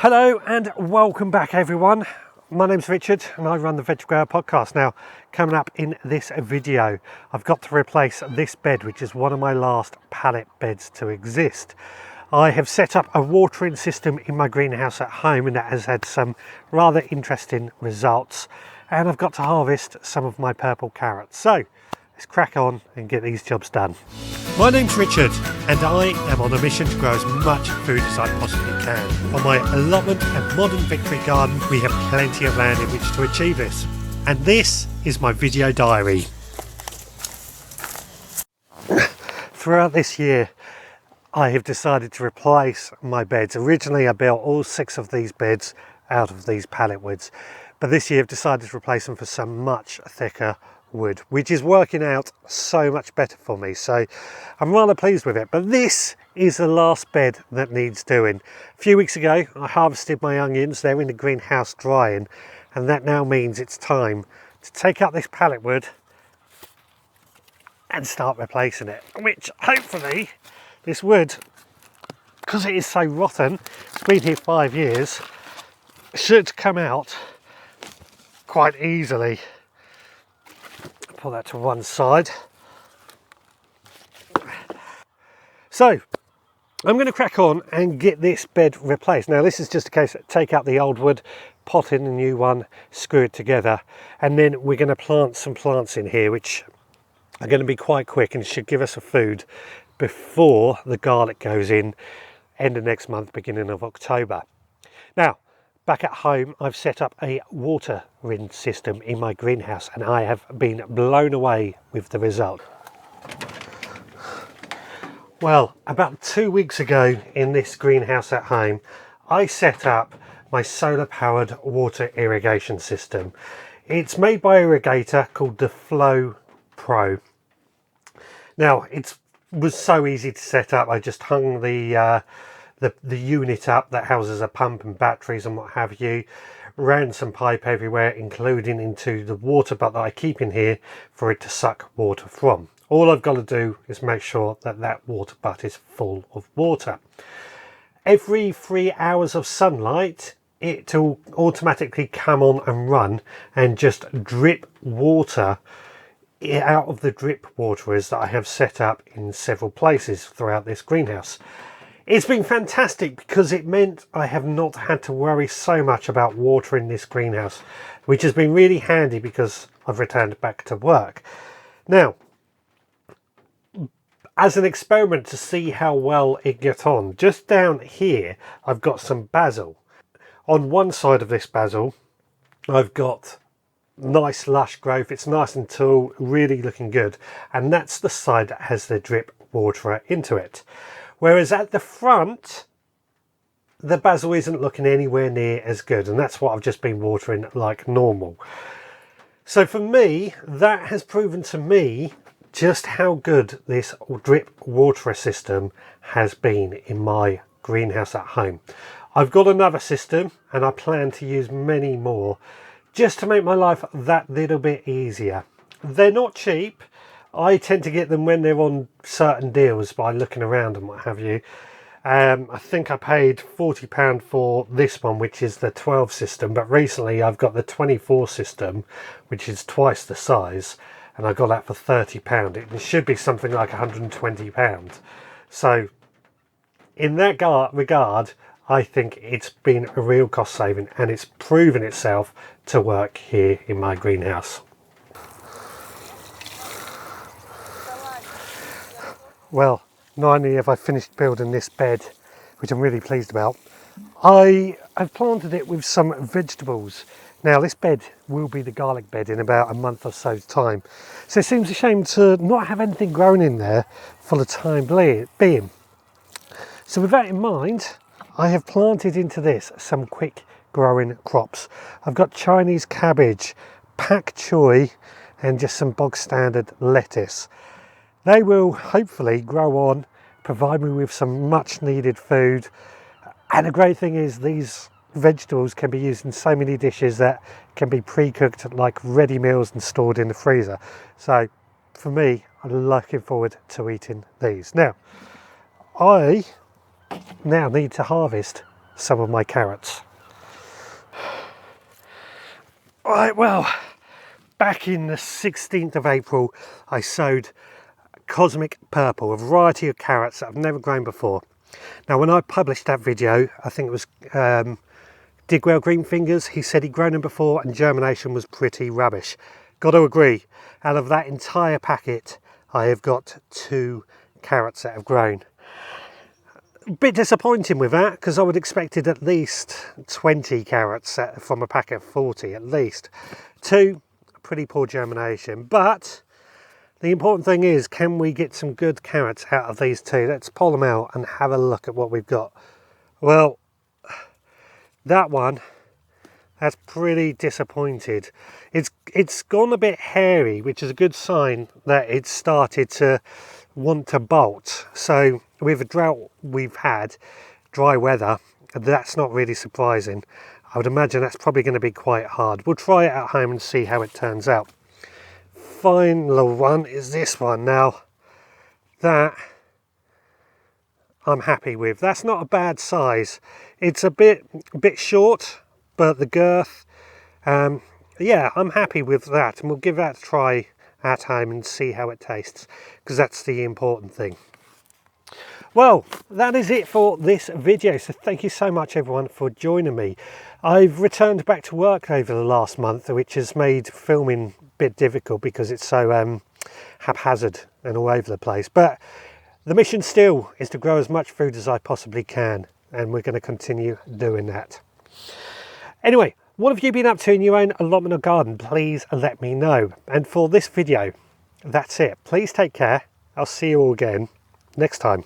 Hello and welcome back everyone. My name's Richard and I run the Veg Grower podcast. Now, coming up in this video, I've got to replace this bed, which is one of my last pallet beds to exist. I have set up a watering system in my greenhouse at home and that has had some rather interesting results. And I've got to harvest some of my purple carrots. So let's crack on and get these jobs done. My name's Richard and I am on a mission to grow as much food as I possibly can. On my allotment and modern victory garden, we have plenty of land in which to achieve this. And this is my video diary. Throughout this year, I have decided to replace my beds. Originally, I built all 6 of these beds out of these pallet woods, but this year I've decided to replace them for some much thicker wood, which is working out so much better for me, so I'm rather pleased with it. But this is the last bed that needs doing. A few weeks ago I harvested my onions. They're in the greenhouse drying, and that now means it's time to take out this pallet wood and start replacing it, which hopefully this wood, because it is so rotten, it's been here 5 years, should come out quite easily. Put that to one side. So I'm going to crack on and get this bed replaced. Now this is just a case of take out the old wood, pot in a new one, screw it together, and then we're going to plant some plants in here which are going to be quite quick and should give us a food before the garlic goes in end of next month, beginning of October. Now back at home, I've set up a watering system in my greenhouse and I have been blown away with the result. Well, about 2 weeks ago in this greenhouse at home, I set up my solar powered water irrigation system. It's made by an irrigator called the flopro. Now, it was so easy to set up. I just hung the unit up that houses a pump and batteries and what have you, ran some pipe everywhere, including into the water butt that I keep in here for it to suck water from. All I've got to do is make sure that that water butt is full of water. Every 3 hours of sunlight, it will automatically come on and run and just drip water out of the drip waterers that I have set up in several places throughout this greenhouse. It's been fantastic because it meant I have not had to worry so much about watering this greenhouse, which has been really handy because I've returned back to work. Now, as an experiment to see how well it gets on, just down here I've got some basil. On one side of this basil I've got nice lush growth. It's nice and tall, really looking good, and that's the side that has the drip waterer into it. Whereas at the front, the basil isn't looking anywhere near as good, and that's what I've just been watering like normal. So for me, that has proven to me just how good this drip waterer system has been in my greenhouse at home. I've got another system and I plan to use many more just to make my life that little bit easier. They're not cheap. I tend to get them when they're on certain deals by looking around and what have you. I think I paid £40 for this one, which is the 12 system, but recently I've got the 24 system, which is twice the size, and I got that for £30. It should be something like £120. So in that regard, I think it's been a real cost saving and it's proven itself to work here in my greenhouse. Well, not only have I finished building this bed, which I'm really pleased about, I've planted it with some vegetables. Now this bed will be the garlic bed in about a month or so's time. So it seems a shame to not have anything grown in there for the time being. So with that in mind, I have planted into this some quick growing crops. I've got Chinese cabbage, pak choy, and just some bog standard lettuce. They will hopefully grow on, provide me with some much needed food. And the great thing is these vegetables can be used in so many dishes that can be pre-cooked like ready meals and stored in the freezer. So for me, I'm looking forward to eating these. Now, I need to harvest some of my carrots. Right, well, back in the 16th of April, I sowed Cosmic Purple, a variety of carrots that I've never grown before. Now, when I published that video, I think it was Digwell Greenfingers, he said he'd grown them before and germination was pretty rubbish. Got to agree, out of that entire packet, I have got 2 carrots that have grown. A bit disappointing with that, because I would have expected at least 20 carrots from a packet of 40 at least. 2, pretty poor germination, but the important thing is, can we get some good carrots out of these 2? Let's pull them out and have a look at what we've got. Well, that one, that's pretty disappointed. It's gone a bit hairy, which is a good sign that it's started to want to bolt. So with the drought we've had, dry weather, that's not really surprising. I would imagine that's probably going to be quite hard. We'll try it at home and see how it turns out. Final one is this one. Now, that I'm happy with. That's not a bad size. It's a bit short, but the girth, yeah, I'm happy with that, and we'll give that a try at home and see how it tastes, because that's the important thing. Well, that is it for this video, so thank you so much everyone for joining me. I've returned back to work over the last month, which has made filming a bit difficult because it's so haphazard and all over the place, but the mission still is to grow as much food as I possibly can, and we're going to continue doing that. Anyway, what have you been up to in your own allotment or garden? Please let me know. And for this video, that's it. Please take care. I'll see you all again next time.